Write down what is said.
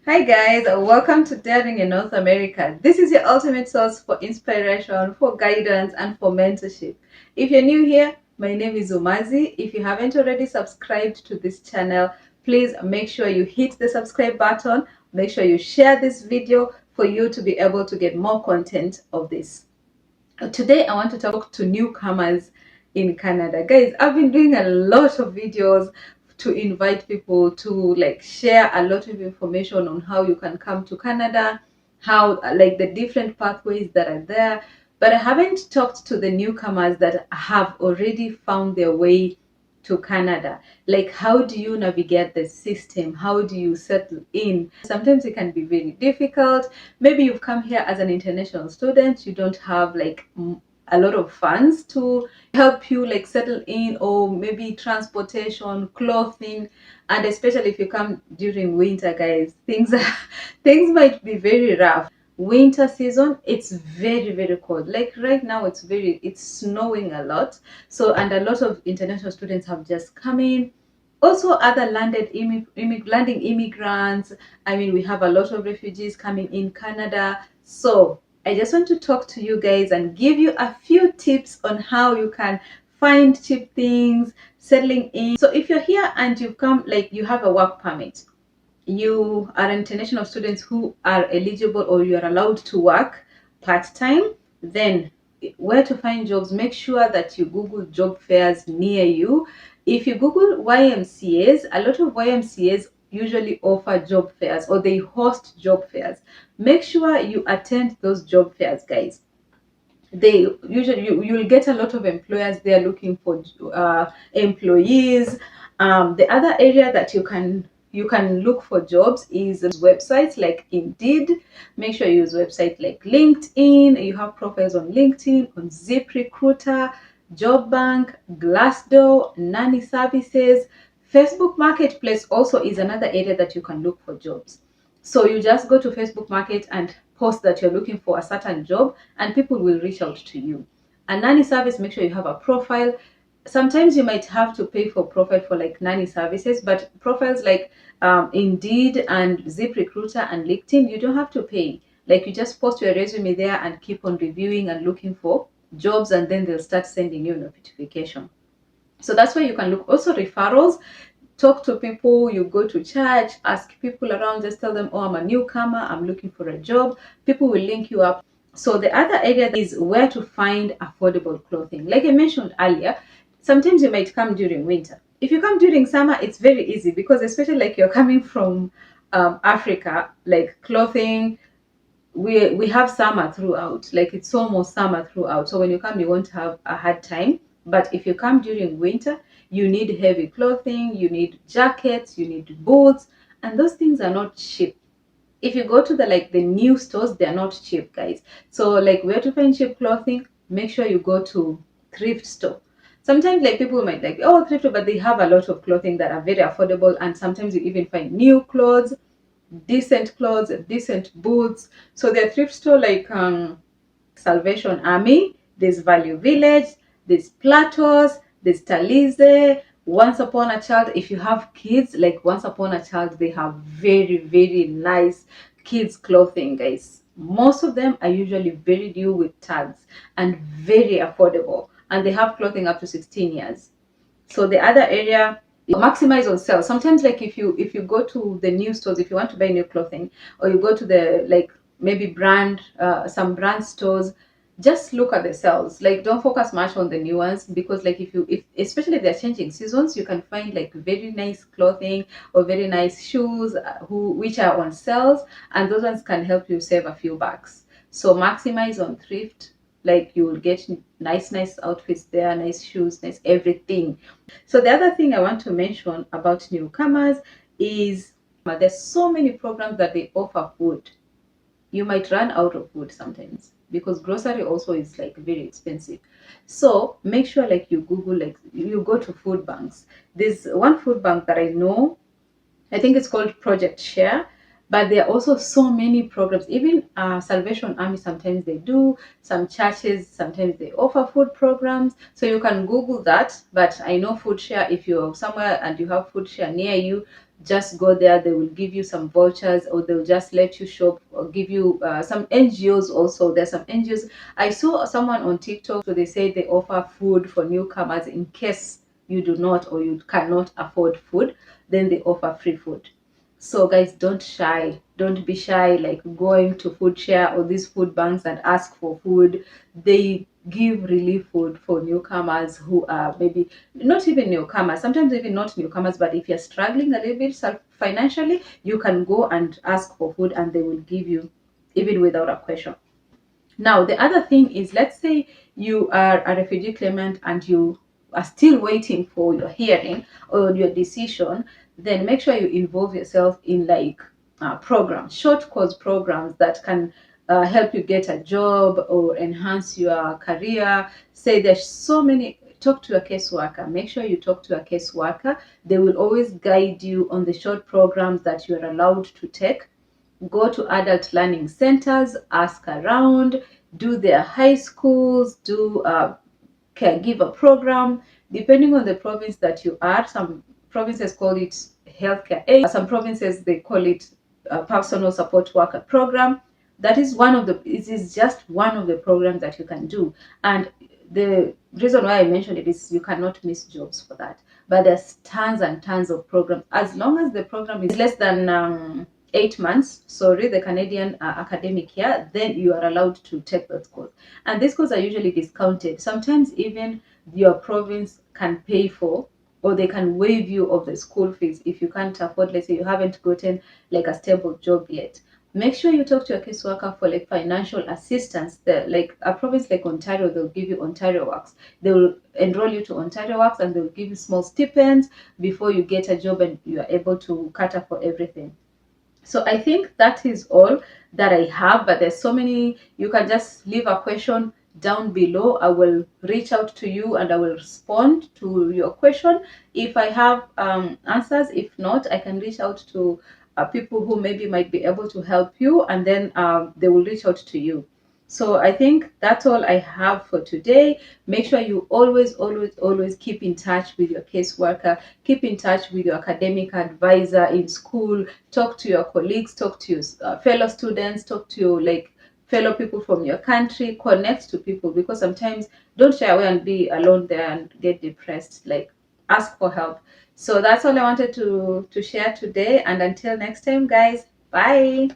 Hi guys, welcome to Daring in North America. This is your ultimate source for inspiration, for guidance, and for mentorship. If you're new here, my name is Umazi. If you haven't already subscribed to this channel, please make sure you hit the subscribe button. Make sure you share this video for you to be able to get more content of this. Today, I want to talk to newcomers in Canada. Guys, I've been doing a lot of videos to invite people to share a lot of information on how you can come to Canada, how the different pathways that are there. But I haven't talked to the newcomers that have already found their way to Canada. Like, how do you navigate the system? How do you settle in? Sometimes it can be very difficult. Maybe you've come here as an international student, you don't have a lot of funds to help you settle in, or maybe transportation, clothing, and especially if you come during winter, guys, things things might be very rough. Winter season, it's very cold. Like right now, it's snowing a lot. So, and a lot of international students have just come in. Also, other landing immigrants. I mean, we have a lot of refugees coming in Canada. So I just want to talk to you guys and give you a few tips on how you can find cheap things, settling in. So if you're here and you've come, you have a work permit, you are international students who are eligible, or you are allowed to work part-time, then where to find jobs, make sure that you Google job fairs near you. If you Google YMCAs, a lot of YMCAs usually offer job fairs, or they host job fairs. Make sure you attend those job fairs, guys. They usually, you'll get a lot of employers there looking for employees. The other area that you can look for jobs is websites like Indeed. Make sure you use websites like LinkedIn. You have profiles on LinkedIn, on ZipRecruiter, JobBank, Glassdoor, Nanny Services. Facebook Marketplace also is another area that you can look for jobs. So you just go to Facebook Market and post that you're looking for a certain job, and people will reach out to you. A nanny service, make sure you have a profile. Sometimes you might have to pay for profile for nanny services, but profiles like Indeed and ZipRecruiter and LinkedIn, you don't have to pay. Like, you just post your resume there and keep on reviewing and looking for jobs, and then they'll start sending you a notification. So that's where you can look. Also, referrals. Talk to people, you go to church, ask people around, just tell them, oh, I'm a newcomer, I'm looking for a job. People will link you up. So the other area is where to find affordable clothing. Like I mentioned earlier, sometimes you might come during winter. If you come during summer, it's very easy, because especially you're coming from Africa, like clothing, we have summer throughout. Like, it's almost summer throughout, so when you come, you won't have a hard time. But if you come during winter, you need heavy clothing, you need jackets, you need boots, and those things are not cheap. If you go to the new stores, they're not cheap, guys. So where to find cheap clothing, make sure you go to thrift store. Sometimes people might oh, thrift store, but they have a lot of clothing that are very affordable, and sometimes you even find new clothes, decent boots. So there are thrift store like Salvation Army, there's Value Village, there's Plateaus, there's Talize, Once Upon a Child. If you have kids, like Once Upon a Child, they have very nice kids clothing, guys. Most of them are usually very new with tags and very affordable, and they have clothing up to 16 years. So the other area, maximize on sales. Sometimes if you go to the new stores, if you want to buy new clothing, or you go to the maybe some brand stores, just look at the sales. Like, don't focus much on the new ones, because if especially if they're changing seasons, you can find very nice clothing or very nice shoes which are on sales, and those ones can help you save a few bucks. So maximize on thrift. Like, you will get nice outfits there, nice shoes, nice everything. So the other thing I want to mention about newcomers is there's so many programs that they offer food. You might run out of food sometimes, because grocery also is very expensive. So make sure you Google, you go to food banks. There's one food bank that I know, I think it's called Project Share. But there are also so many programs. Even Salvation Army, sometimes they do. Some churches, sometimes they offer food programs. So you can Google that. But I know Food Share, if you're somewhere and you have Food Share near you, just go there. They will give you some vouchers, or they'll just let you shop, or give you some NGOs also. There's some NGOs. I saw someone on TikTok, so they say they offer food for newcomers in case you do not or you cannot afford food, then they offer free food. So guys, don't be shy, like going to food share or these food banks and ask for food. They give relief food for newcomers who are maybe not even newcomers, sometimes even not newcomers, but if you're struggling a little bit financially, you can go and ask for food and they will give you even without a question. Now, the other thing is, let's say you are a refugee claimant and you are still waiting for your hearing or your decision, then make sure you involve yourself in like programs, short course programs that can help you get a job or enhance your career. Say there's so many. Talk to a caseworker. Make sure you talk to a caseworker. They will always guide you on the short programs that you are allowed to take. Go to adult learning centers, ask around, do their high schools, do a caregiver program, depending on the province that you are. Some provinces call it healthcare aid, some provinces they call it a personal support worker program. That is one of the, it is just one of the programs that you can do. And the reason why I mentioned it is you cannot miss jobs for that. But there's tons and tons of programs. As long as the program is less than 8 months, sorry, the Canadian academic year, then you are allowed to take that course. And these courses are usually discounted. Sometimes even your province can pay for, or they can waive you of the school fees if you can't afford, let's say you haven't gotten like a stable job yet. Make sure you talk to a caseworker for like financial assistance. Like a province like Ontario, they'll give you Ontario Works. They will enroll you to Ontario Works and they'll give you small stipends before you get a job and you are able to cater for everything. So I think that is all that I have, but there's so many. You can just leave a question down below. I will reach out to you and I will respond to your question if I have answers. If not, I can reach out to people who maybe might be able to help you, and then they will reach out to you. So I think that's all I have for today. Make sure you always keep in touch with your caseworker, keep in touch with your academic advisor in school, talk to your colleagues, talk to your fellow students, talk to your like fellow people from your country, connect to people, because sometimes don't shy away and be alone there and get depressed. Like, ask for help. So that's all I wanted to share today, and until next time guys, bye.